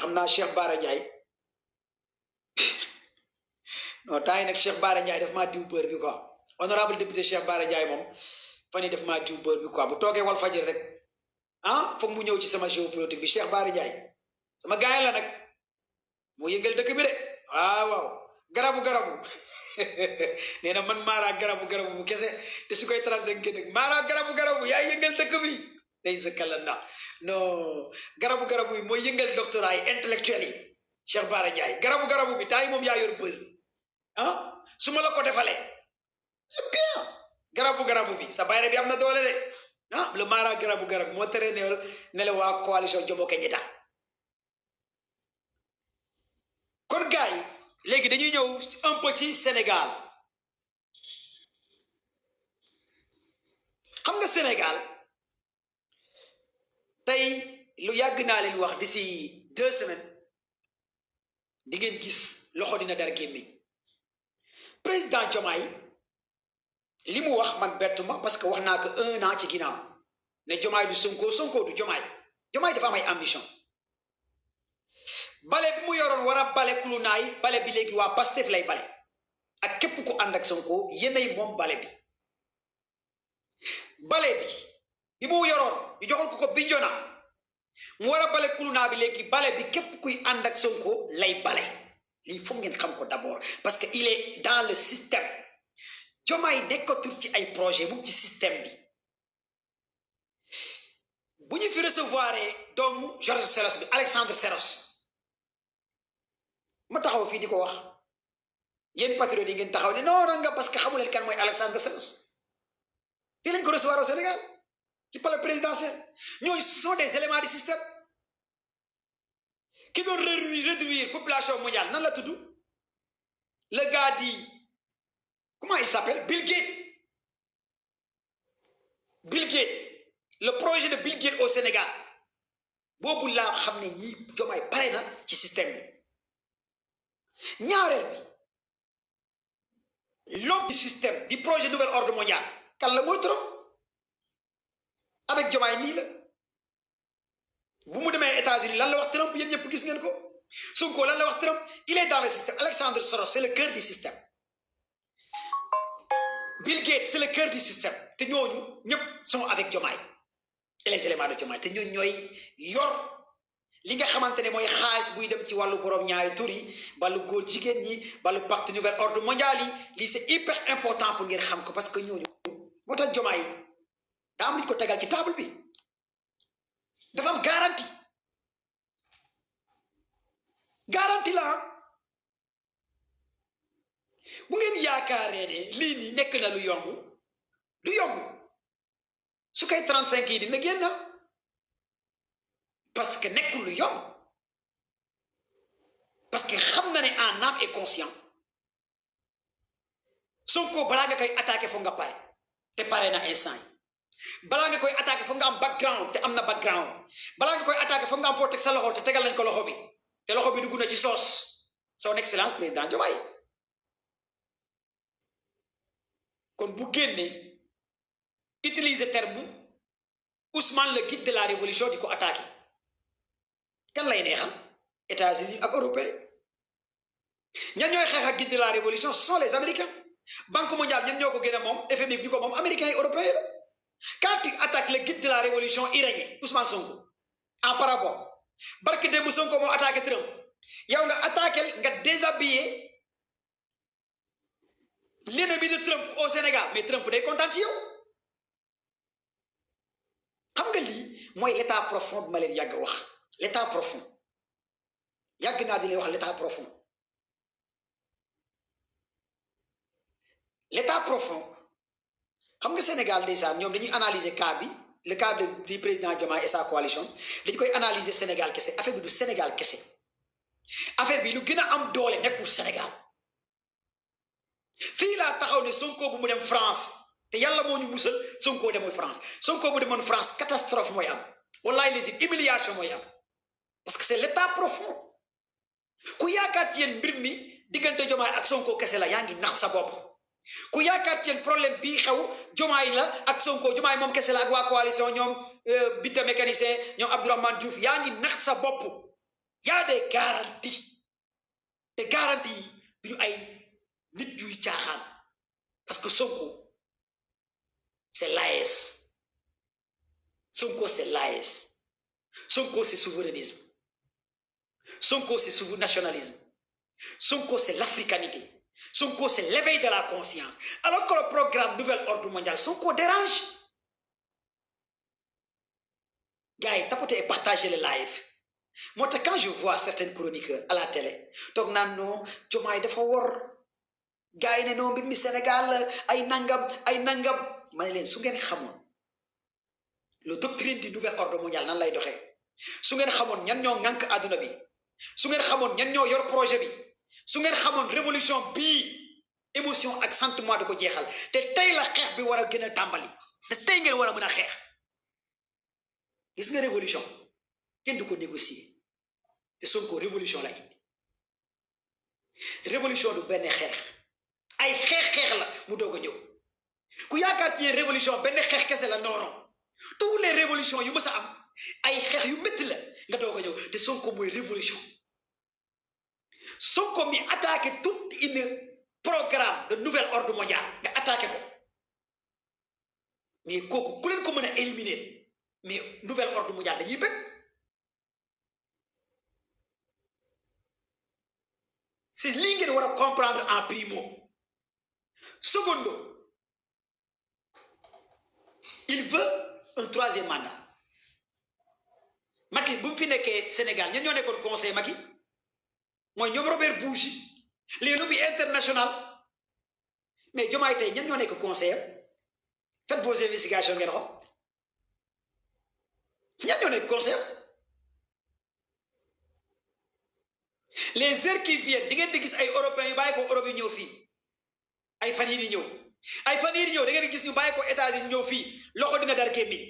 xam naa Cheikh Bara Ndiaye non temps yi nag Cheikh Bara Ndiaye daf maa diw bër bi quoi honorable député Cheikh Bara Ndiaye moom fan yii daf maa diw bër bi quoi bu toogee wal fajir rek foog mu ñëw ci sama géopolitique bi Cheikh Bara Ndiaye sama gaay la nag moo yëngal dëkk bi de waaw garabu nee na man Mara garabu bu kese te su koy 35 nag Mara garabu yaa yëngal dëkk bi day sa kalanda non garabu yi mooy yëngal doctorat yi intellectuel yi Cheikh Bara Ndiaye garabu bi temps yi moom yaa yor bës bi su ma la ko defalee bien garabu bi sa bayre bi am na doole de le Mara garabu moo tere ne la waa coalition Jomo Kenyatta kon gars yi léegi dañuy ñëw un peu ci Sénégal xam nga Sénégal tey lu yàgg naa leen wax d'ici 2 semaines di ngeen gis loxo dina dar gémmiñ président Diomaye li mu wax man bettu ma parce que wax naa ko 1 an ci ginnaaw ne Diomaye du Sonko du Diomaye dafa am ay ambition bale bi mu yoroon war a bale kulunaay bale bi léegi waa Pastef lay bale ak képp ku ànd ak Sonko yéenay moom bale bi mu yoroon ñu joxal ko Bignona mu war a bale kulunaa bi léegi bale bi képp kuy ànd ak Sonko lay bale lii foog ngeen xam ko d'abord parce que il est dans le système Diomaye nekkatul ci ay projet mu ci système bi bu ñu fi recevoir doomu Georges Soros bi Alexandre Soros ma taxaw fii di ko wax yéen patriotes yi ngeen taxaw ne non nga parce que xamu leen kan mooy Alexandre Soros fii lañ ko recevoir au Sénégal ci palais présidentiel ñooñu ce sont des éléments du système ki doon réduire population mondiale nan la tudd le gars dit comment il s'appelle Bill Gates le projet de Bill Gates au Sénégal boobu laa xam ne ñii Diomaye pare na ci système bi ñaareel bi l'homme du système du projet nouvel ordre mondial kan la mooy Trump avec Diomaye nii la bu mu demee États-Unis lan la wax Trump yéen ñëpp gis ngeen ko Sonko lan la wax Trump il est dans le système Alexandre Soros c'est le cœur du système Bill Gates c'est le cœur du système te ñooñu ñëpp sont avec Diomaye et les éléments de Diomaye te ñooñu ñooy yor li nga xamante ne mooy xaalis buy dem ci wàllu borom ñaari tur yi wàllu góor jigéen ñi wàllu pacte nouvel ordre mondial yi lii c'est hyper important pour ngeen xam ko parce que ñooñu moo tax Diomaye daa am lu ñu ko tegal ci table bi dafa am garantie la bu ngeen yaakaaree ne lii nii nekk na lu yomb du yomb su koy 35 yi dina génn parce que nekkul lu yomb parce que xam na ne en âme et conscient Sonko balaa nga koy attaqué foog nga pare te pare na instant yi balaa nga koy attaqué foog nga am background te am na background balaa nga koy attaqué foog nga am foo teg sa loxo te tegal nañ ko loxo bi te loxo bi dugg na ci soos son excellence président Diomaye kon bu génne utiliser terme Ousmane le guide de la révolution di ko attaqué kan lay neexal États-Unis ak européens ñan ñooy xeex ak guide de la révolution ce sont les Américains Banque mondiale ñan ñoo ko gën a moom FMI bi ko moom Américains et européens la quand tu attaques le guide de la révolution iranien Ousmane Sonko en parabole barke démb Sonko moo attaqué Trump yow nga attaqué nga déshabillé l'ennemi de Trump au Sénégal mais Trump day kontaan ci yow xam nga lii mooy l'état profond bi ma leen yàgg wax l'état profond yàgg naa di leen wax l'état profond xam nga Sénégal ndeysaan ñoom dañuy analyser cas bi le cas du président Diomaye et sa coalition dañu koy analyser Sénégal kese affaire bi du Sénégal kese affaire bi lu gën a am doole nekkul Sénégal fii laa taxaw ne Sonko bu mu dem France te yàlla moo ñu musal Sonko demul France Sonko bu demoon France catastrophe mooy am wallahi les humiliation mooy am parce que c'est l'état profond ku yaakaar ci yéen mbir mi diggante Diomaye ak Sonko kese la yaa ngi nax sa bopp ku yaakaar ci yéen problème bii xew Diomaye la ak Sonko Diomaye moom kese la ak waa coalition ñoom Bita mécanicien ñoom Abdourahmane Diouf yaa ngi nax sa bopp y a des garanties te garanties yi duñu ay nit yuy caaxaan parce que Sonko c'est l'AS. Sonko c'est l'AS. Sonko c'est souverainisme. Sonko c'est nationalisme. Sonko c'est l'africanité. Sonko c'est l'éveil de la conscience. Alors que le programme Nouvel Ordre Mondial, Sonko dérange. Gars, tapotez et partagez le live. Moi, quand je vois certains chroniqueurs à la télé, donc non, Diomaye dafa wor. Gars, ne non, mi Sénégal, ay nangam. Ma leen su ngeen xamoon le doctrine du Nouvel Ordre Mondial nan lay doxee. Su ngeen xamoon ñan ñoo ŋànk àdduna bi. Su ngeen xamoon ñan ñoo yor projet bi. Su ngeen xamoon révolution bii émotion ak sentiment da ko jeexal te tey la xeex bi war a gën a tàmbali te tey ngeen war a mën a xeex. Gis nga révolution kenn du ko négocier te Sonko révolution la indi. Révolution du benn xeex ay xeex la mu doog a ñëw ku yaakaar ci révolution benn xeex kese la non tous les révolutions yu mës a am ay xeex yu métti la nga doog a ñëw te Sonko mooy révolution. Sonko mi attaqué tout une programme de nouvel ordre mondial nga attaqué ko mais kooku ku leen ko mën a éliminer mais nouvel ordre mondial dañuy bëgg. C'est lii ngeen war a comprendre en primo. Secondo, il veut un troisième mandat. Macky bu mu fi nekkee Sénégal ñan ñoo nekkoon conseil Macky mooy ñoom Robert Bougie les lobbies international mais Diomaye tey ñan ñoo nekk conseil. Faites vos investigations ngeen xam ñan ñoo nekk conseil. Les heures qui viennent di ngeen di gis ay européens yu bàyyi ko Europe yi ñëw fii ay fan yii di ñëw ay fan yii di ñëw da ngeen di gis ñu bàyyi ko États-Unis ñëw fii loxo dina dar gémmiñ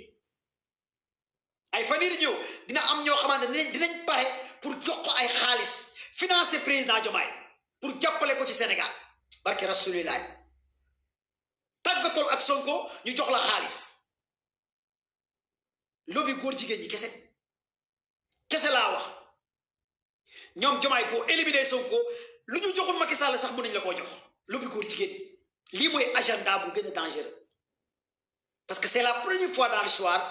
ay fan yii di ñëw dina am ñoo xamante ne dinañ pare pour jox ko ay xaalis financer président Diomaye pour jàppale ko ci Sénégal barke Rasulillah tàggatoo ak Sonko ñu jox la xaalis lobby góor jigéen ñi kese laa wax. ñoom Diomaye boo éliminer Sonko lu ñu joxul Macky Sall sax mën nañ la koo jox lu mu góor jigéen lii mooy agenda bu gën a dangereux parce que c'est la première fois dans l'histoire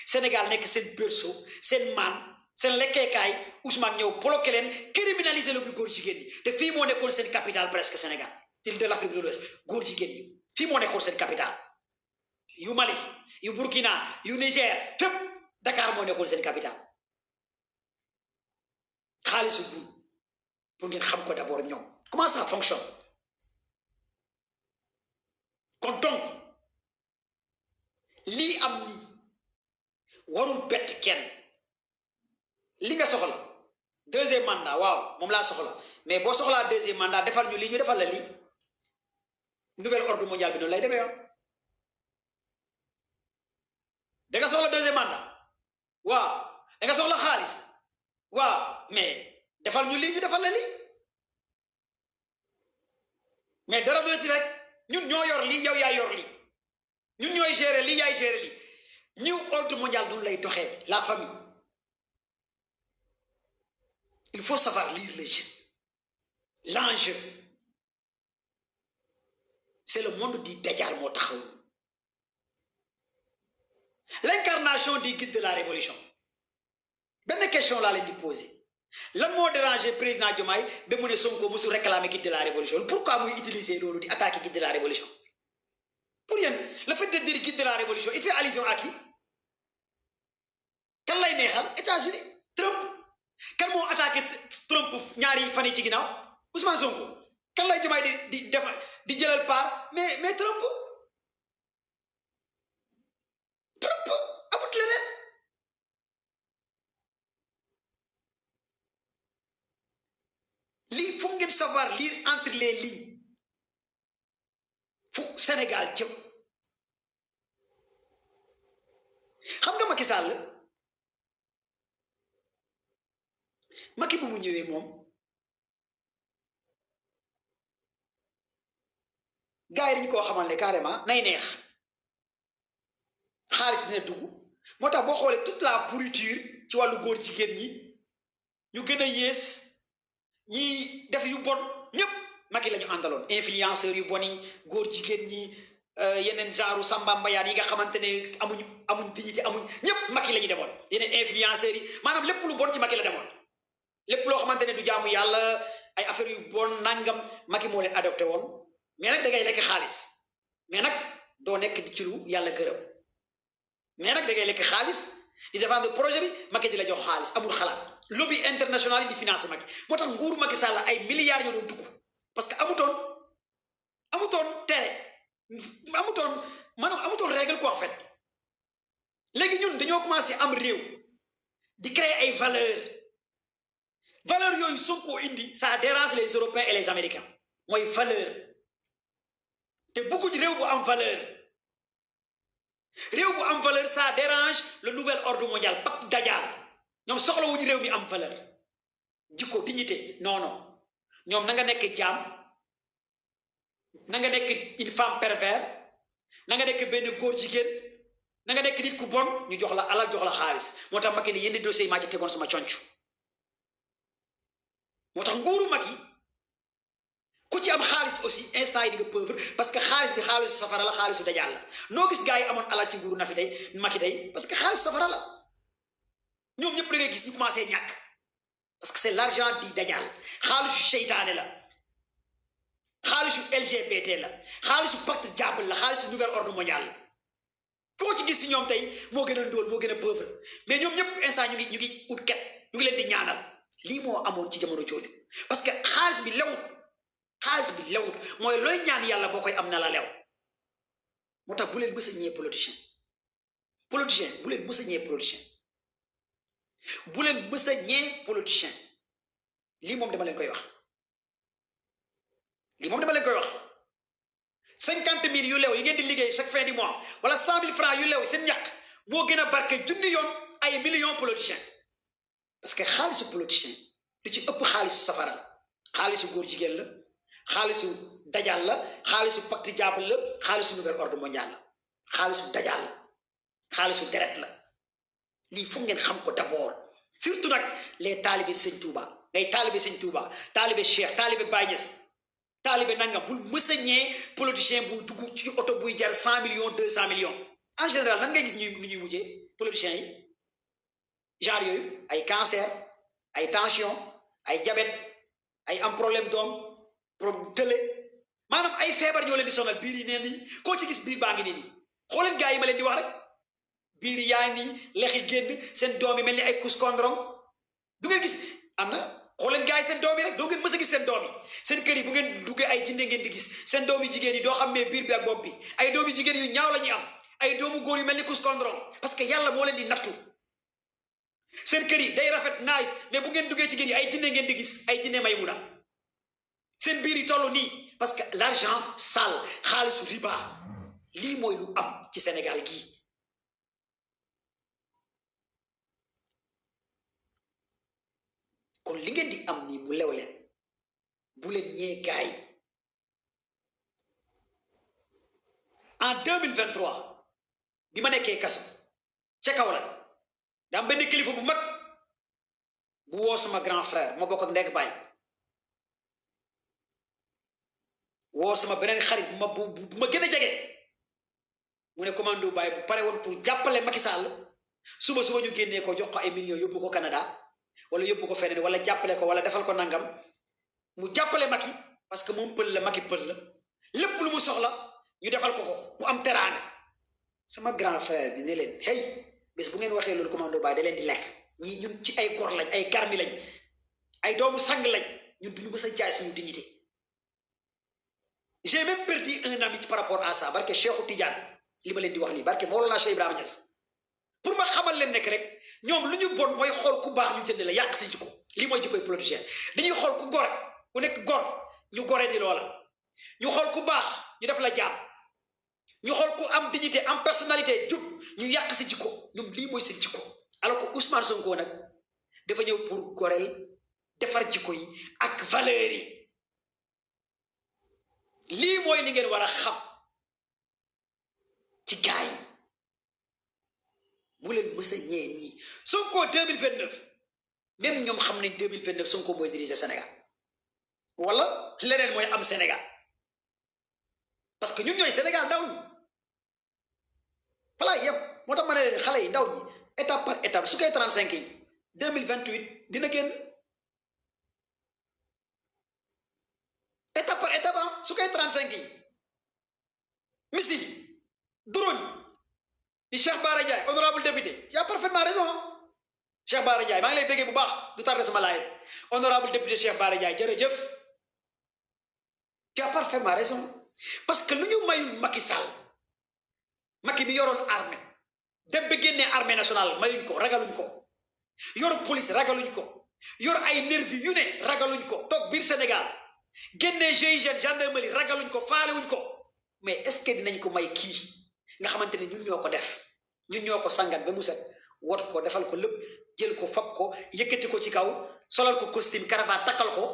Sénégal nekk seen berceau seen maan seen lekkeekaay Ousmane ñëw bloqué leen criminaliser lu mu góor jigéen ñi te fii moo nekkoon seen capitale presque Sénégal île de l'Afrique de l'Ouest góor jigéen ñi fii moo nekkoon seen capitale yu Mali yu Burkina yu Niger fépp Dakar moo nekkoon seen capitale. xaalisu bu pour ngeen xam ko d'abord ñoom comment ça fonctionne. kon donc lii am nii warul bett kenn li nga soxla deuxième mandat waaw moom laa soxla mais boo soxlaa deuxième mandat defal ñu lii ñu defal la lii nouvel ordre mondial bi noonu lay demee yoon da nga soxla deuxième mandat waaw da nga soxla xaalis waaw mais defal ñu lii ñu defal la lii mais dara du la ci fekk ñun ñoo yor lii yow yaa yor lii ñun ñooy gérer lii yaay gérer lii new ordre mondial noonu lay doxee la famille. Il faut savoir lire le jeu. L'enjeu c'est le monde du Dajjal moo taxaw nii l'incarnation du guide de la révolution. Benn question laa leen di poser lan moo déranger président Diomaye ba mu ne Sonko musul réclamer guide de la révolution pourquoi muy utiliser loolu di attaquer guide de la révolution. Pour yéen le fait de dire guide de la révolution il fait allusion à qui kan lay neexal États-Unis Trump kan moo attaqué Trump ñaari fan yi ci ginnaaw Ousmane Sonko kan lay Diomaye di jëlal part mais Trump amut leneen. lii foog ngeen savoir lire entre les lignes fu Sénégal jëm xam nga Macky Sall Macky bu mu ñëwee moom gars yi dañu koo xamal ne carrément nay neex xaalis dina dugg moo tax boo xoolee toute la pourriture ci wàllu góor jigéen ñi ñu gën a yées ñi def yu bon ñëpp Macky la ñu àndaloon influenceurs yu bon yi góor jigéen ñi yeneen genre samba mbayaan yi nga xamante ne amuñ dignité amuñ ñëpp Macky la ñu demoon yeneen influenceurs yi maanaam lépp lu bon ci Macky la demoon lépp loo xamante ne du jaamu yàlla ay affaire yu bon nangam Macky moo leen adopté woon mais nag da ngay lekk xaalis mais nag doo nekk ci lu yàlla gërëm mais nag da ngay lekk xaalis di défendre projet bi Macky di la jox xaalis amul xalaat lobby international yi di financer Macky moo tax nguuru Macky Sall ay milliards ñoo doon dugg parce que amutoon tere amutoon règle quoi en fait léegi ñun dañoo commencé am réew di créer ay valeurs yooyu Sonko indi ça dérange les Européens et les Américains mooy valeur te bëgguñ réew bu am valeur ça dérange le nouvel ordre mondial pacte Dajjal ñoom soxlawuñu réew mi am valeur jikko dignité non ñoom na nga nekk jaam na nga nekk une femme pervers na nga nekk benn góor jigéen na nga nekk nit ku bon ñu jox la alal jox la xaalis moo tax Macky ne yenn dossiers yi maa ci tegoon sama conc moo tax nguuru Macky ku ci am xaalis aussi instant yi di nga pauvre parce que xaalis bi xaalisu safara la xaalisu Dajjal la noo gis gars yi amoon alal ci nguuru na fi tey Macky tey parce que xaalisu safara la ñoom ñëpp da ngay gis ñu commencé ñàkk parce que c'est l'argent di Dajjal xaalisu seytaane la xaalisu LGBT la xaalisu pacte diable la xaalisu nouvel ordre mondial la koo ci gis si ñoom tey moo gën a ndóol moo gën a pauvre mais ñoom ñëpp instant ñu ngi ut ket ñu ngi leen di ñaanal lii moo amoon ci jamono jooju parce que xaalis bi lewut mooy looy ñaan yàlla boo koy am na la lew moo tax bu leen mës a ñëwee politicien bu leen mës a ñëwee politicien lii moom dama leen koy wax 50,000 yu lew yi ngeen di liggéey chaque fin du mois wala 100,000 francs yu lew seen ñàkk moo gën a barke junni yoon ay millions politiciens parce que xaalisu politicien lu ci ëpp xaalisu safara la xaalisu góor jigéen la xaalisu Dajjal la xaalisu pacte diable la xaalisu nouvel ordre mondial la xaalisu Dajjal la xaalisu deret la lii foog ngeen xam ko d'abord surtout nag les talibé Sëñ Touba ngay talibé Sëñ Touba talibé Cheikh talibé Baye Niass talibé nangam bul mës a ñee politicien bu dugg ci oto buy jar 100 millions 200 millions en général nan ngay gis ñuy mujjee politiciens yi genre yooyu ay cancer ay tension ay diabète ay am problème doom problème tële maanaam ay feebar ñoo leen di sonal biir yi neen nii koo ci gis biir baa ngi nii xooleen gars yi ma leen di wax rek biir yaa nii lexi génn seen doom yi mel ni ay kus kondrong du ngeen gis am na xooleen gars yi seen doom yi rek doo ngeen mës a gis seen doom yi seen kër yi bu ngeen duggee ay jinne ngeen di gis seen doom yi jigéen yi doo xam ne biir bi ak bopp bi ay doom yi jigéen yu ñaaw la ñuy am ay doomu góor yu mel ni kus kondrong parce que yàlla moo leen di nattu seen kër yi day rafet nice mais bu ngeen duggee ci kër yi ay jinne ngeen di gis ay jinne Maymuna seen biir yi toll nii parce que l'argent sale xaalisu riba lii mooy lu am ci Sénégal gii kon li ngeen di am nii mu lew leen bu leen ñee gaay en 2023 bi ma nekkee kaso ca kaw la da am benn kilifa bu mag bu woo sama grand frère ma bokk ak ndek baay woo sama beneen xarit bu ma gën a jege mu ne commando baay bu pare woon pour jàppale Macky Sall suba ñu génnee ko jox ko ay millions yóbbu ko Canada wala yóbbu ko feneen wala jàppale ko wala defal ko nangam mu jàppale Macky parce que moom pël la Macky pël la lépp lu mu soxla ñu defal ko mu am teraanga sama grand frère bi ne leen hey bés bu ngeen waxee loolu commando baay da leen di lekk ñii ñun ci ay gor lañ ay garmi lañ ay doomu sang lañ ñun duñu mës a jaay suñu dignité j'ai même perdu un ami par rapport à ça barke Cheikhou Tidiane li ma leen di wax nii barke Mawlana Cheikh Ibrahima Niass pour ma xamal leen nekk rek ñoom lu ñu bon mooy xool ku baax ñu jënd la yàq si jikko lii mooy jikkoy politicien dañuy xool ku gore ku nekk gor ñu gore di loola ñu xool ku baax ñu def la jaam ñu xool ku am dignité am personnalité jub ñu yàq si jikko ñoom lii mooy seen jikko alors que Ousmane Sonko nag dafa ñëw pour goreel defar jikko yi ak valeur yi lii mooy li ngeen war a xam ci gaay yi bu leen mës a ñee ñii Sonko 2029 même ñoom xam nañ 2029 Sonko mooy diriger Sénégal wala leneen mooy am Sénégal parce que ñun ñooy Sénégal ndaw ñi voilà yëpp moo tax ma ne xale yi ndaw ñi étape par étape su koy 35 yi 2028 dina génn étape par étape su koy 35 yi missile drone yi Cheikh Bara Ndiaye honorable député tu as parfaitement raison Cheikh Bara Ndiaye maa ngi lay béggee bu baax du tardé sama live honorable député Cheikh Bara Ndiaye jërëjëf tu as parfaitement raison parce que lu ñu mayul Macky Sall Macky bi yoroon armée dem ba génnee armée nationale mayuñ ko ragaluñ ko yor police ragaluñ ko yor ay nervi yu ne ragaluñ ko toog biir Sénégal génnee GIGN gendarmerie ragaluñ ko faalewuñ ko mais est-ce que dinañ ko may kii nga xamante ne ñun ñoo ko def ñun ñoo ko sangat ba mu set wot ko defal ko lépp jël ko fab ko yëkkati ko ci kaw solal ko costume cravate takkal ko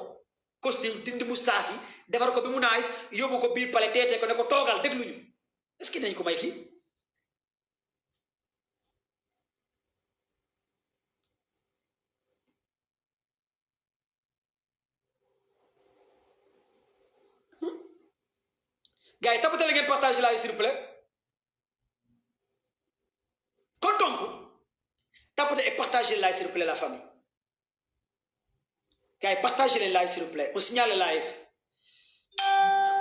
costume dindi moustache yi defar ko bi mu naais yóbbu ko biir palais teetee ko ne ko toogal dégluñu est-ce que dinañ ko may kii gars yi tapatale ngeen partage la s'il vous plaît kon donc tapatez et partagez live s'il vous plaît la famille gars yi partagez les live s'il vous plaît on signale le live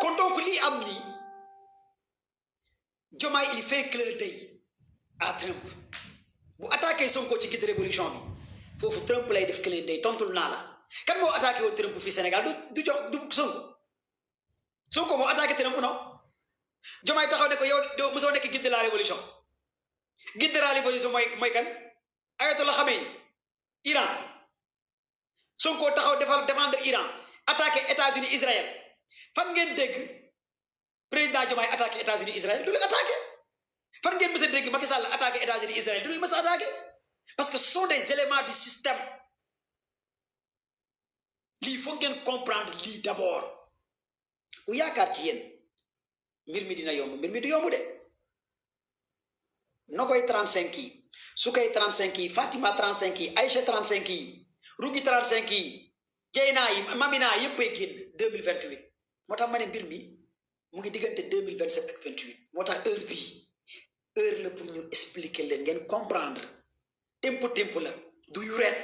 kon donc lii am nii Diomaye il fait un clin d'œil à Trump bu attaqué Sonko ci guide révolution bi foofu Trump lay def clin d'œil tontul naa la kan moo attaqué woon Trump fii Sénégal du Sonko moo attaqué Trump non Diomaye taxaw ne ko yow mosoo nekk guide de la révolution guide de la révolution mooy kan Ayatollah Khamenei Iran Sonko taxaw défendre Iran attaqué États-Unis Israël fan ngeen dégg président Diomaye attaqué États-Unis Israël du leen attaqué fan ngeen mës a dégg Macky Sall attaqué États-Unis Israël du leen mës a attaqué parce que ce sont des éléments du système lii foog ngeen comprendre lii d'abord bu yaakaar ci yéen mbir mi dina yomb mbir mi du yomb de no koy 35 yi su koy 35 yi Fatima 35 yi Aïcha 35 yi Rugi 35 yi Jeyna yi Mamina yëppay génn 2028 moo tax ma ne mbir mi mu ngi diggante 2027 ak 28 moo tax heure bii heure la pour ñu expliquer leen ngeen comprendre tempo la du yuret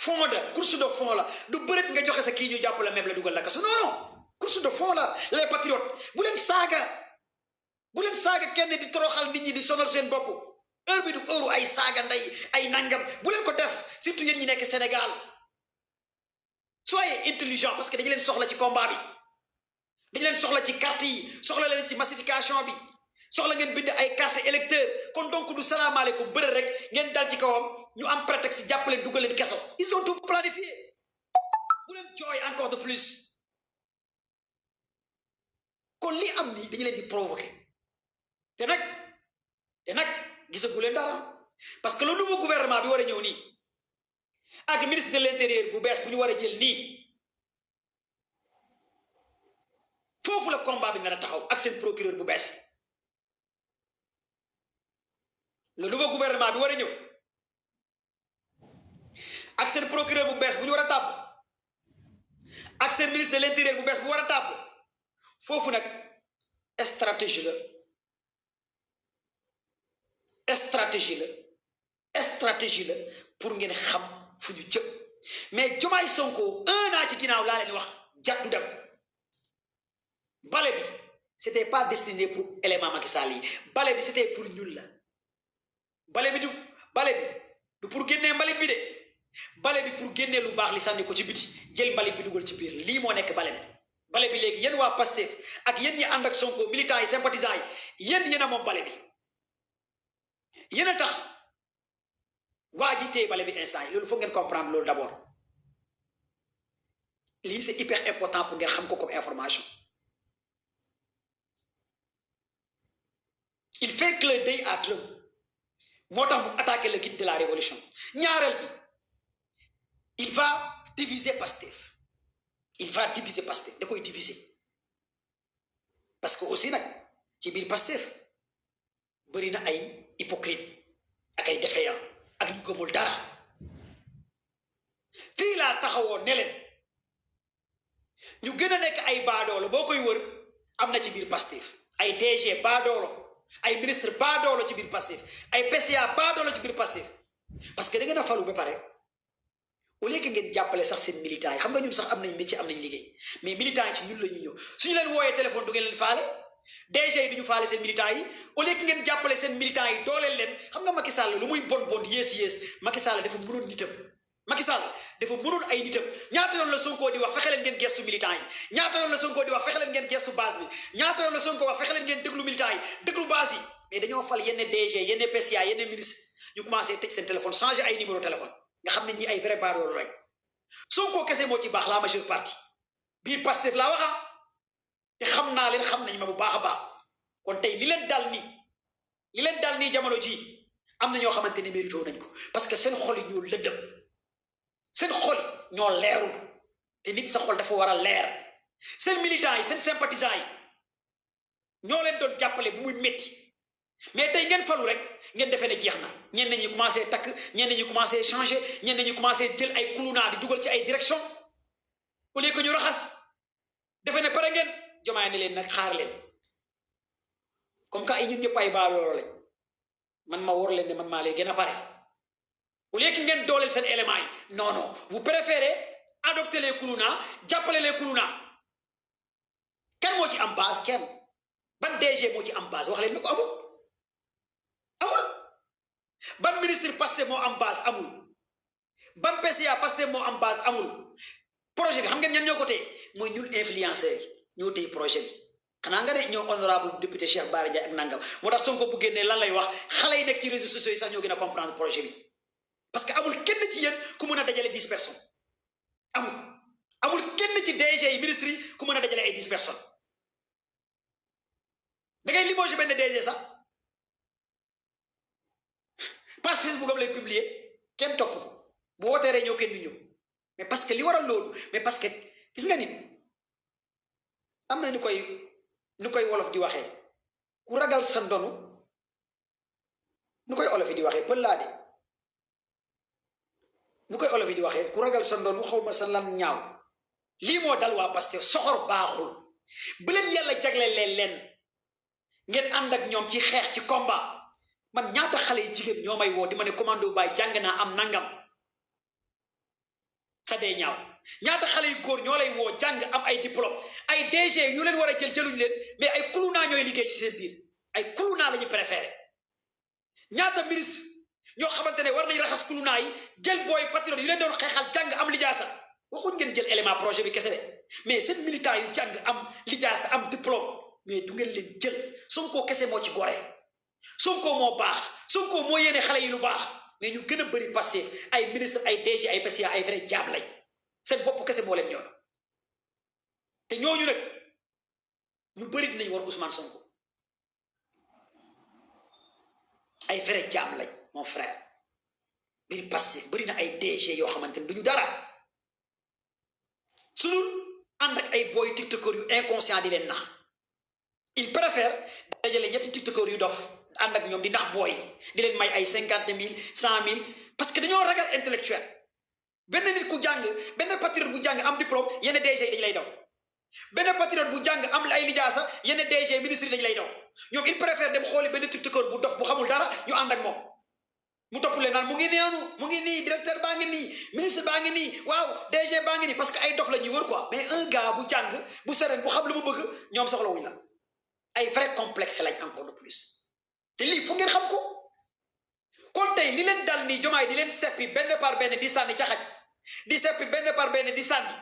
fond la course de fond la du bëreet nga joxe sa kii ñu jàpp la même la dugal la kaso non course de fond la les patriotes bu leen saaga kenn di toroxal nit ñi di sonal seen bopp heure bi du heure ay saaga ndey ay nangam bu leen ko def surtout yéen ñi nekk Sénégal soyez intelligent parce que dañu leen soxla ci combat bi dañu leen soxla ci carte yi soxla leen ci massification bi soxla ngeen bind ay carte électeur kon donc du salaamaaleykum bëre rek ngeen dal ci kawam ñu am prétexte jàppale dugal leen keso ils ont tout planifié bu leen jooy encore de plus kon lii am ni dañu leen di provoquer te nag gisagu leen dara parce que le nouveau gouvernement bi war a ñëw nii ak ministre de l'intérieur bu bees bu ñu war a jël nii foofu la combat bi nar a taxaw ak seen procureur bu bees le nouveau gouvernement bi war a ñëw ak seen procureur bu bees bu ñu war a tàbb ak seen ministre de l'intérieur bu bees bu war a tàbb foofu nag stratégie la pour ngeen xam fu ñu jëm mais Diomaye Sonko 1 an ci ginnaaw laa leen wax jàddu dem bale bi c'était pas destiné pour élément Macky Sall yi bale bi c'était pour ñun la bale bi du pour génnee mbalit bi de bale bi pour génnee lu baax li sànni ko ci biti jël mbalit bi dugal ci biir lii moo nekk bale bi léegi yéen waa Pastef ak yéen ñi ànd ak Sonko militants yi sympathisants yi yéen a moom bale bi yéen a tax waa ji téye bale bi instant yi loolu foog ngeen comprendre loolu d'abord lii c'est hyper important pour ngeen xam ko comme information il fait clin d'œil à Trump moo tax mu attaquer le guide de la révolution ñaareel bi il va diviser Pastef da koy diviser parce que aussi nag ci biir Pastef bëri na ay hypocrite ak ay defeyam ak ñu gëmul dara fii laa taxawoon ne leen ñu gën a nekk ay baadoolo boo koy wër am na ci biir Pastef ay DG baadoolo ay ministre baadoolo ci biir Pastef ay PCA baadoolo ci biir Pastef parce que da ngeen a falu ba pare au lieu que ngeen jàppale sax seen militants yi xam nga ñun sax am nañ métier am nañ liggéey mais militants yi ci ñun la ñu ñëw suñu leen wooyee téléphone du ngeen leen faale DG yi du ñu faale seen militants yi au lieu que ngeen jàppale seen militants yi dooleel leen xam nga Macky Sall lu muy bon yées Macky Sall dafa mënoon nitam Macky Sall dafa mënoon ay nitam ñaata yoon la Sonko di wax fexe leen ngeen gestu militants yi ñaata yoon la Sonko di wax fexe leen ngeen gestu base bi ñaata yoon la Sonko wax fexe leen ngeen déglu militants yi déglu base yi mais dañoo fal yenn DG yenn PCA yenn ministre ñu commencé tëj seen téléphone changé ay numéro téléphone nga xam ne ñi ay vrai baadoolo rek Sonko kese moo ci baax la majeure partie biir Pastef laa waxa te xam naa leen xam nañ ma bu baax a baax kon tey li leen dal nii jamono ji am na ñoo xamante ne mérito nañ ko parce que seen xol yi ñoo lëndëm seen xol ñoo leerul te nit sa xol dafa war a leer seen militants yi seen sympathisants yi ñoo leen doon jàppale bu muy métti mais tey ngeen falu rek ngeen defee ne jeex na ñenn ñi commencé takk ñenn ñi commencé changé ñenn ñi commencé jël ay kuluna di dugal ci ay direction au lieu que ñu raxas defe ne pare ngeen Diomaye ne leen nag xaar leen comme que ay ñun ñëpp ay baadoolo lañ man ma war leen ne man maa leen gën a pare au lieu que ngeen dooleel seen éléments yi non vous préférez adopter les kuluna jàppale les kuluna kan moo ci am base kenn ban DG moo ci am base wax leen ne ko amul ban ministre Pastef moo am base amul ban PCA Pastef moo am base amul projet bi xam ngeen ñan ñoo ko téye mooy ñun influenceurs yi ñoo téye projet bi xanaa nga ne ñoo honorable député Cheikh Bara Ndiaye ak nangam moo tax Sonko bu génnee lan lay wax xale yi nekk ci réseaux sociaux yi sax ñoo gën a comprendre projet bi parce que amul kenn ci yéen ku mën a dajale 10 personnes amul kenn ci DG yi ministres yi ku mën a dajale ay 10 personnes da ngay limogé benn DG sax page Facebook am lay publier kenn topp ko bu wootee rek ñëw kenn du ñëw mais parce que li waral loolu mais parce que gis nga nit am na ñu koy wolof di waxee ku ragal sa ndonu nu koy olof yi di waxee pël laa de nu koy olof yi di waxee ku ragal sa ndonu xaw ma sa lam ñaaw lii moo dal waa Pastef soxor baaxul bu leen yàlla jagleel leen ngeen ànd ak ñoom ci xeex ci combat man ñaata xale yi jigéen ñoo may woo di ma ne commando baay jàng naa am nangam sa dee ñaaw ñaata xale yu góor ñoo lay woo jàng am ay diplôme ay DG yu leen war a jëluñ leen mais ay kulunaa ñooy liggéey ci seen biir ay kulunaa la ñu préféré ñaata ministre ñoo xamante ne war nañ raxas kulunaa yi jël booy patriote yu leen doon xeexal jàng am lijaasa waxuñ ngeen jël élément projet bi kese de mais seen militant yu jàng am lijaasa am diplôme mais du ngeen leen jël Sonko kese moo ci gore Sonko moo baax Sonko moo yéene xale yi lu baax mais ñu gën a bëri Pastef ay ministre ay DG ay PCA ay vrai jaam lañ seen bopp kese moo leen ñoon te ñooñu nag ñu bëri dinañ war Ousmane Sonko ay vrai jaam lañ mon frère biir Pastef bëri na ay DG yoo xamante ne duñu dara suñu ànd ak ay booy tiktokeur yu inconscient di leen nax il préfère dajale ñetti tiktokeur yu dof ànd ak ñoom di nax booy di leen may ay 50 000 100 000 parce que dañoo ragal intellectuel benn nit ku jàng benn patriote bu jàng am diplôme yenn DG yi dañ lay daw benn patriote bu jàng am ay lijaasa yenn DG ministre yi dañ lay daw ñoom il préfère dem xooli benn tiktokeur bu dof bu xamul dara ñu ànd ak moom mu topp leen naan mu ngi neenu mu ngi nii directeur baa ngi nii ministre baa ngi nii waaw DG baa ngi nii parce que ay dof la ñuy wër quoi mais un gars bu jàng bu sereen bu xam lu mu bëgg ñoom soxlawuñ la ay vrai complexe lañ encore de plus te lii fu ngeen xam ko kon tey li leen dal nii Diomaye di leen seppi benn par benn di sànni ca xaj di seppi benn par benn di sànni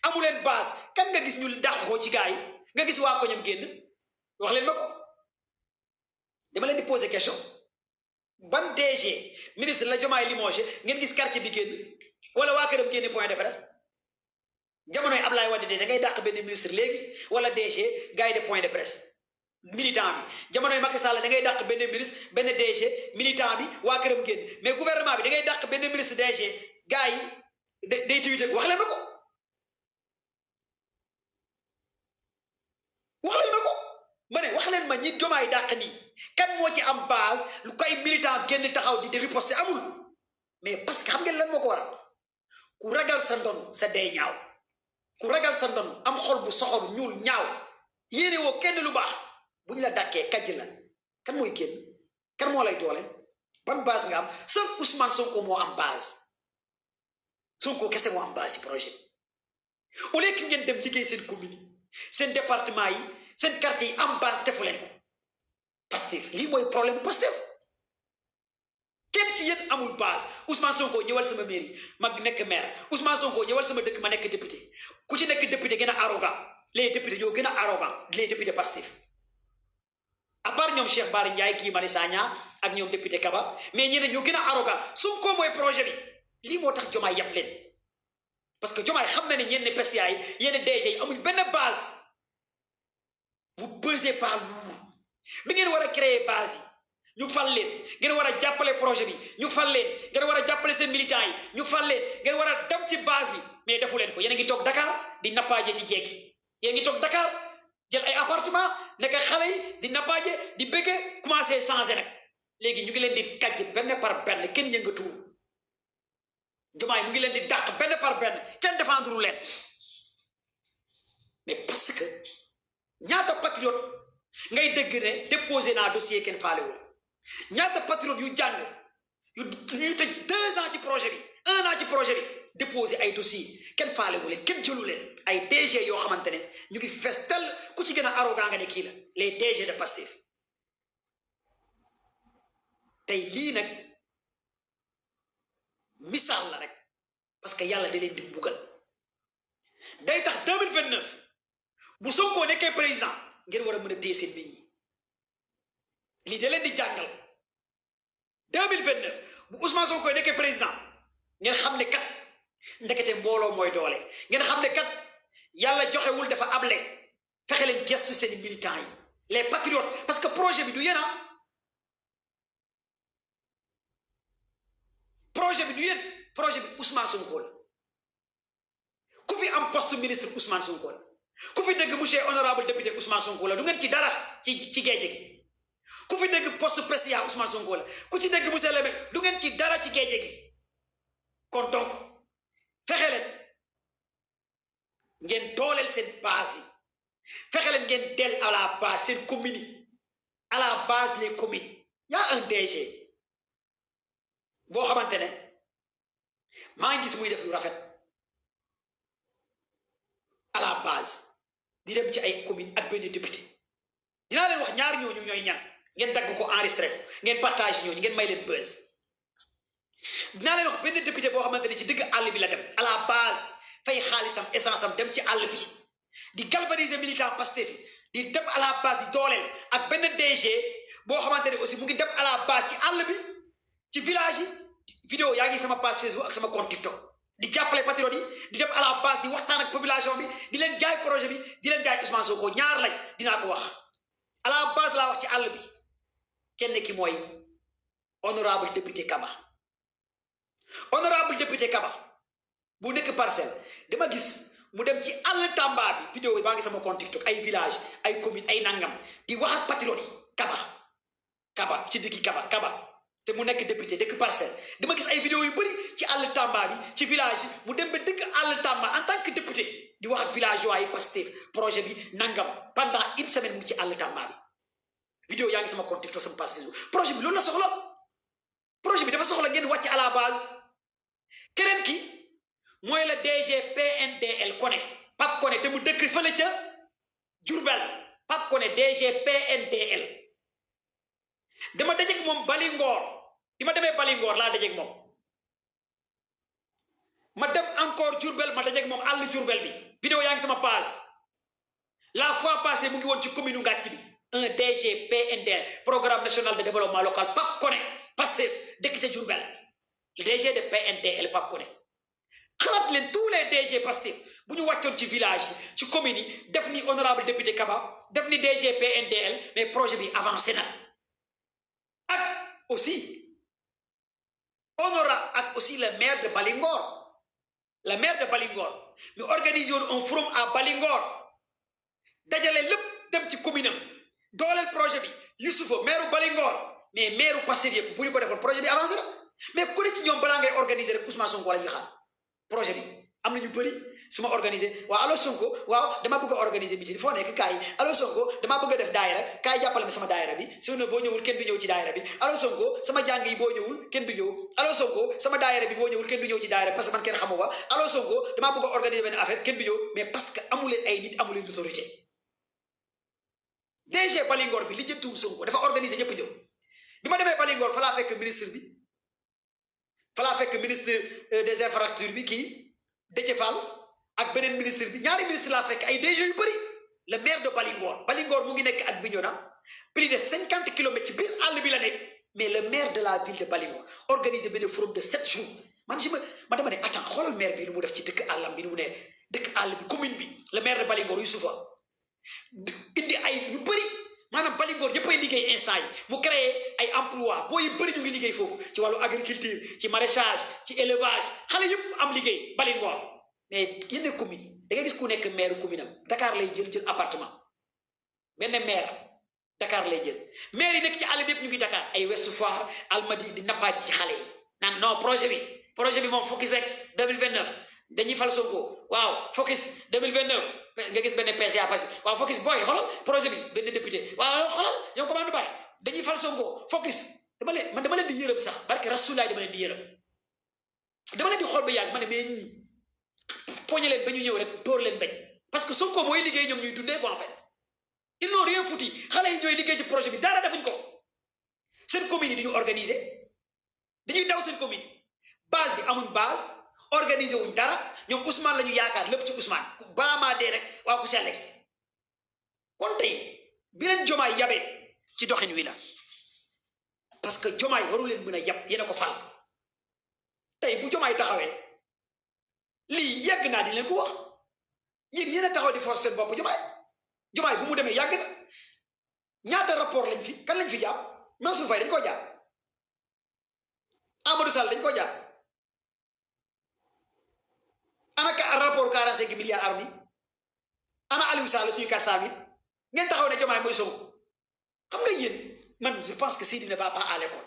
amu leen base kan nga gis ñu dàq ko ci gars yi nga gis waa koñam génn wax leen ma ko dama leen di poser question ban DG ministre la Diomaye limogé ngeen gis quartier bi génn wala waa këram génne point de presse jamonoy Ablaye Wade de da ngay dàq benn ministre léegi wala DG gars yi de point de presse militant bi jamonoy Macky Sall da ngay dàq benn ministre benn DG militant bi waa këram génn mais gouvernement bi da ngay dàq benn ministre DG gars yi day tiwite wax leen ma ko wax leen ma ko ma ne wax leen ma ñi Diomaye dàq nii kan moo ci am base lu koy militant génn taxaw di riposter amul mais parce que xam ngeen lan moo ko waral ku ragal sa ndon sa dee ñaaw ku ragal sa ndon am xol bu soxor ñuul ñaaw yéene woo kenn lu baax bu ñu la dàkkee kàjj la kan mooy génn kan moo lay doole ban base nga am seul Ousmane Sonko moo am base Sonko kese moo am base ci projet au lieu que ngeen dem liggéey seen commune seen département yi seen quartier yi am base defu leen ko Pastef lii mooy problème Pastef kenn ci yéen amul base Ousmane Sonko ñëwal sama mairie ma nekk maire Ousmane Sonko ñëwal sama dëkk ma nekk député ku ci nekk député gën a arrogant les députés ñoo gën a arrogant les députés Pastef à part ñoom Cheikh Bara Ndiaye Guy Marius Sagna ak ñoom député Kaba mais ñeneen ñoo gën a arrogant Sonko mooy projet bi lii moo tax Diomaye yàpp leen parce que Diomaye xam na ne ñenn PCA yi yenn DG yi amuñ benn base vous pesez pas lourd bi ngeen war a créer base yi ñu fal leen ngeen war a jàppale projet bi ñu fal leen ngeen war a jàppale seen militants yi ñu fal leen ngeen war a dem ci base bi mais defu leen ko yéen a ngi toog Dakar di nappaaje ci jéegi yéen a ngi toog Dakar jël ay appartement nekk xale yi di nappaaje di bëgge commencé changé nag léegi ñu ngi leen di kàjj benn par benn kenn yëngatuwul Diomaye mu ngi leen di dàq benn par benn kenn défendre leen mais parce que ñaata patriote ngay dégg ne déposé naa dossier kenn faalewul ñaata patriote yu jàng yu ñuy tëj 2 ans ci projet bi 1 an ci projet bi déposé ay dossier kenn faalewul leen kenn jëlu leen ay DG yoo xamante ne ñu ngi fees tel ku ci gën a arrogant nga ne kii la les DG de Pastef tey lii nag misaal la rek parce que yàlla da leen di mbugal day tax 2029 bu Sonko nekkee président ngeen war a mën a téye seen nit ñi lii da leen di jàngal 2029 bu Ousmane Sonko nekkee président ngeen xam ne kat ndekete mbooloo mooy doole ngeen xam ne kat yàlla joxewul dafa able fexe leen gestu seen militants yi les patriotes parce que projet bi du yéen projet bi du yéen projet bi Ousmane Sonko la ku fi am poste ministre Ousmane Sonko la ku fi dégg monsieur honorable député Ousmane Sonko la du ngeen ci dara ci géeje gi ku fi dégg poste PCA Ousmane Sonko la ku ci dégg monsieur le maire du ngeen ci dara ci géeje gi kon donc fexe leen ngeen dooleel seen base yi fexe leen ngeen del à la base seen commune yi à la base les communes y a un DG boo xamante ne maa ngi gis muy def lu rafet à la base di dem ci ay commune ak benn député dinaa leen wax ñaar ñooñu ñooy ñan ngeen dagg ko enregistré ko ngeen partage ñooñu ngeen may leen buzz dinaa leen wax benn député boo xamante ne ci digg àll bi la dem à la base fay xaalisam essence am dem ci àll bi di galvaniser militant Pastef di dem à la base di dooleel ak benn DG boo xamante ne aussi mu ngi dem à la base ci àll bi ci village yi vidéo yaa ngi sama page Facebook ak sama compte TikTok di jàppale patriote yi di dem à la base di waxtaan ak population bi di leen jaay projet bi di leen jaay Ousmane Sonko ñaar lañ dinaa ko wax à la base laa wax ci àll bi kenn ki mooy honorable député Kaba honorable député Kaba bu nekk Parcelles dama gis mu dem ci àll Tamba bi vidéo bi baa ngi sama compte TikTok ay village ay commune ay nangam di wax ak patriote yi Kaba ci diggi Kaba te mu nekk député dëkk Parcelles dama gis ay vidéo yu bëri ci àll Tamba bi ci village yi mu dem ba dëkk àll Tamba en tant que député di wax ak villageois yi Pastef projet bi nangam pendant une semaine mu ci àll Tamba bi vidéo yaa ngi sama compte TikTok sama page Facebook projet bi loolu la soxla projet bi dafa soxla ngeen wàcc à la base keneen ki mooy la DG PNDL Koné Pape Koné te mu dëkk fële ca Diourbel Pape Koné DG PNDL dama dajeeg moom Balingor bi ma demee Balingor laa dajeeg moom ma dem encore Diourbel ma dajeeg moom àll Diourbel bi vidéo yaa ngi sama page la fois passée mu ngi woon ci commune Ngathie bi un DG PNDL programme national de développement local Pape Koné Pastef dëkk ca Diourbel le DG de PNDL Pape Koné xalaat leen tous les DG Pastef bu ñu wàccoon ci village yi ci commune yi def ni honorable député Kaba def ni DG PNDL mais projet bi avancé na ak aussi ak aussi le maire de Balingor ñu organisé woon un forum à Balingor dajale lépp dem ci commune am dooleel projet bi Youssoufa maire Balingor mais maire Pastef yëpp bu ñu ko defoon projet bi avancé na mais ku ne ci ñoom balaa ngay organiser rek Ousmane Sonko la ñuy xaar projet bi am na ñu bëri su ma organiser waaw allo Sonko waaw dama bëgg a organiser meeting foo nekk kaay allo Sonko damaa bëgg a def daayira kaay jàppale ma sama daayira bi sinon boo ñëwul kenn du ñëw ci daayira bi allo Sonko sama jàng yi boo ñëwul kenn du ñëw allo Sonko sama daayira bi boo ñëwul kenn du ñëw ci daayira parce que man kenn xamu ba allo Sonko damaa bëgg a organiser benn affaire kenn du ñëw mais parce que amuleen ay nit amuleen autorité DG Balingor bi li jëntuwul Sonko dafa organiser ñëpp ñëw bi ma demee Balingor fa laa fekk ministre bi fa laa fekk ministre des infrastructures bi kii Déthié Fall ak beneen ministre bi ñaari ministre laa fekk ay DG yu bëri le maire de Balingor mu ngi nekk ak Bignona plus de 50 kilomètres ci biir àll bi la nekk mais le maire de la ville de Balingor organisé benn forum de 7 jours man ma dama ne attends xoolal maire bi lu mu def ci dëkk àllam bi ni mu ne dëkk àll bi commune bi le maire de Balingor Youssoufa indi ay ñu bëri maanaam Balingor ñëppay liggéey instant yi mu créé ay emploi boo yi bëri ñu ngi liggéey foofu ci wàllu agriculture ci maraîchage ci élevage xale yëpp am liggéey Balingor mais yenn commune yi da nga gis ku nekk maire commune am Dakar lay jël appartement benn maire Dakar lay jël maire yi nekk ci àll bi yëpp ñu ngi Dakar ay Ouest Foire Almadies di nappaaji ci xale yi naan non projet bi moom focus rek 2029 dañuy fal Sonko waaw focus 2029 nga gis benn PCA passé waaw focus booy xoolal projet bi benn député waaw xoolal ñoom commande bàyyi dañuy fal Sonko focus dama leen di yërëm sax barke Rasulaay dama leen di yërëm dama leen di xool ba yàgg ma ne mais ñii poñe leen ba ñu ñëw rek dóor leen bañ parce que Sonko mooy liggéey ñoom ñuy dundee ko en fait ils n'ont rien foutu xale yi ñooy liggéey ci projet bi dara defuñ ko seen commune yi dañu organiser dañuy daw seen commune yi base bi amuñ base organiser wuñ dara ñoom Ousmane la ñu yaakaar lépp ci Ousmane ku baamaa dee rek waa ku selle gi kon tey bi leen Jomaay yabee ci doxin wi la parce que Jomaay waru leen mën a yab yéen a ko fal tey bu Jomaay taxawee lii yàgg naa di leen ko wax yéen a taxaw di force seen bopp Jomaay bu mu demee yàgg na ñaata rapport lañ fi kan lañ fi jàpp Mansour Faye dañ koo jàpp Amadou Sall dañ koo jàpp ana rapport 45 milliards armi ana Aliou Sall suñu 400 000 ngeen taxaw ne Jomaay mooy Sonko xam nga yéen man je pense que Seydi ne va pas à l'école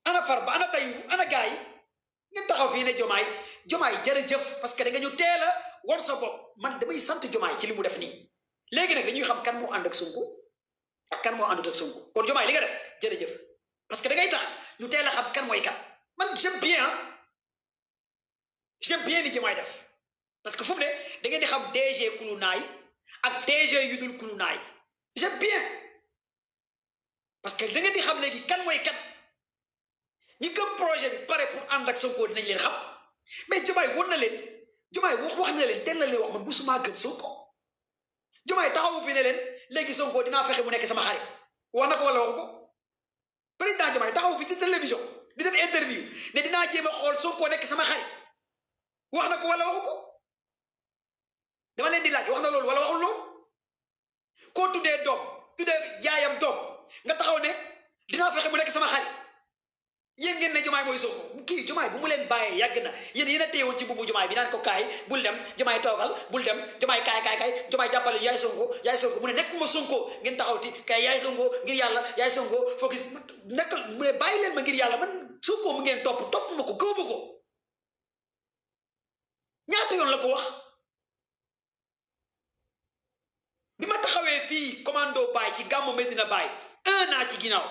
ana Farba ana Taïbu ana gars yi ngeen taxaw fii ne Jomaay jërëjëf parce que da nga ñu teel a won sa bopp man damay sant Jomaay ci li mu def nii léegi nag dañuy xam kan moo ànd ak Sonko ak kan moo àndut ak Sonko kon Jomaay li nga def jërëjëf parce que da ngay tax ñu teel a xam kan mooy kan man j'aime bien li Jomaay def parce que fu mu ne da ngeen di xam DG kulu naay ak DG yu dul kulu naay j'aime bien parce que da ngeen di xam léegi kan mooy kan ñi gëm projet bi pare pour ànd ak Sonko dinañ leen xam mais Jomaay won na leen Jomaay wax na leen teel na leen wax man musuma gëm Sonko Jomaay taxawu fi ne leen léegi Sonko dinaa fexe mu nekk sama xarit wax na ko wala waxu ko président Jomaay taxawu fi ci télévision di def interview ne dinaa jéem a xool Sonko nekk sama xarit wax na ko wala waxu ko dama leen di laaj wax na loolu wala waxul loolu koo tuddee doom tuddee yaayam doom nga taxaw ne dinaa fexe mu nekk sama xarit yéen ngeen ne Jomaay mooy Sonko kii Jomaay bu mu leen bàyyee yàgg na yéen a téyewoon ci bubu Jomaay bi naan ko kaay bul dem Jomaay toogal bul dem Jomaay kaay Jomaay jàppale yaay Sonko mu ne nekkuma Sonko ngeen taxaw ti kaay yaay Sonko ngir yàlla yaay Sonko focus nekkal mu ne bàyyi leen ma ngir yàlla man Sonko mu ngeen topp ma ko gëwuma ko ñaata yoon la ko wax bi ma taxawee fii commando Baye ci gàmmu Medina Baye 1 an ci ginnaaw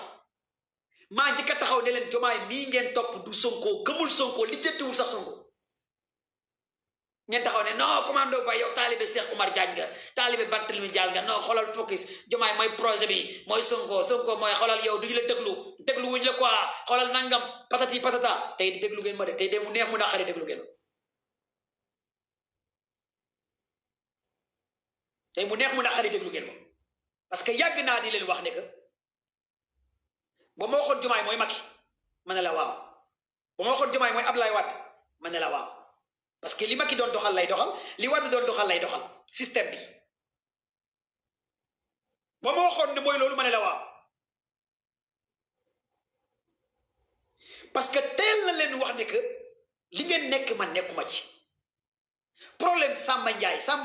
maa njëkk a taxaw ne leen Jomaay mii ngeen topp du Sonko gëmul Sonko li jëttiwul sax Sonko ngeen taxaw ne non commando Baye yow taalibe Cheikh Oumar Diagne nga taalibe Barthélémy Dias nga non xoolal focus Jomaay mooy projet bi mooy Sonko mooy xoolal yow duñu la déglu wuñ la quoi xoolal nangam patati patata tey di déglu ngeen ma de tey de mu neex mu naqari déglu ngeen tey mu neex mu naqari déglu ngeen ma parce que yàgg naa di leen wax ne que ba ma waxoon Jomaay mooy Macky ma ne la waaw ba ma waxoon Jomaay mooy Abdoulaye Wade ma ne la waaw parce que li Macky doon doxal lay doxal li Wade doon doxal lay doxal système bi ba ma waxoon ne mooy loolu ma ne la waaw parce que teel na leen wax ne que li ngeen nekk man nekkuma ci problème Samba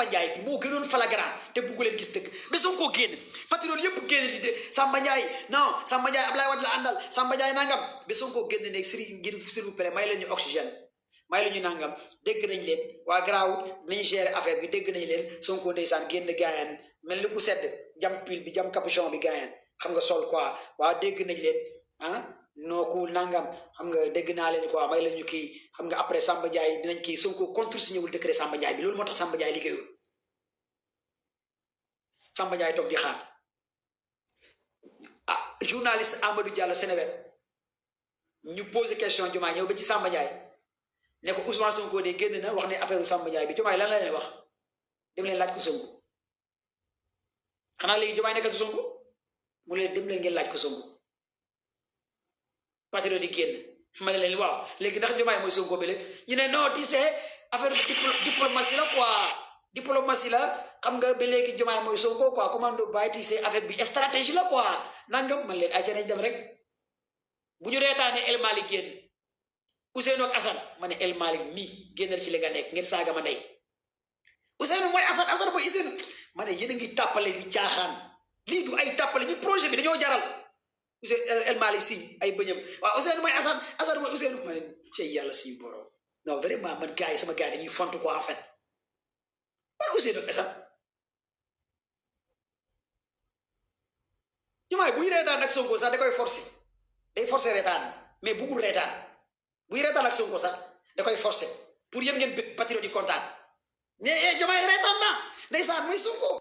Ndiaye bi moo gënoon flagrant te buggu leen gis dëgg ba Sonko génn patriote yëpp génn di de Samba Ndiaye non Samba Ndiaye Ablaye Wade la àndal Samba Ndiaye nangam ba Sonko génn ne ngir s'il vous plaît may leen ñu oxygène may la ñu nangam dégg nañ leen waa garaaw nañ gérer affaire bi dégg nañ leen Sonko ndeysaan génn gaayaan mel ni ku sedd jam pile bi jam capuchon bi gaayaan xam nga sol quoi waa dégg nañ leen ah nooku nangam xam nga dégg naa leen quoi may la ñu kii xam nga après Samba Ndiaye dinañ kii Sonko contresigné wul décret Samba Ndiaye bi loolu moo tax Samba Ndiaye liggéeyul Samba Ndiaye toog di xaar ah journaliste Amadou Diallo Seneweb ñu posé question Diomaye ñëw ba ci Samba Ndiaye ne ko Ousmane Sonko de génn na wax ne affaire Samba Ndiaye bi Diomaye lan la leen wax dem leen laaj ko Sonko xanaa léegi Diomaye nekkatu Sonko mu leen dem leen ngeen laaj ko Sonko patriote di génn ma ne leen waaw léegi ndax Diomaye mooy Sonko bi la ñu ne non tu sais affaire diplomatie la quoi diplomatie la xam nga ba léegi Diomaye mooy Sonko quoi commando bàyyi tu sais affaire bi stratégie la quoi nangam man leen ayca nañ dem rek bu ñu reetaane El Malick génn Ousseynou ak Assane ma ne El Malick mii génnal ci li nga nekk ngeen saaga ma ndey Ousseynou mooy Assane Assane mooy Ousseynou ma ne yéen a ngi tàppale di caaxaan lii du ay tàppale ñu projet bi dañoo jaral Ousseynou El Malick si ay bëñam waaw Ousseynou mooy Assane Assane mooy Ousseynou ma ne cey yàlla suñu borom non vraiment man gars yi sama gars yi dañuy font quoi en fait man Ousseynou ak Assane Diomaye buy reetaan ak Sonko sax da koy forcer day forcer reetaan mais bugul reetaan buy reetaan ak Sonko sax da koy forcer pour yéen ngeen patriote di kontaan mais Diomaye reetaan na ndeysaan muy Sonko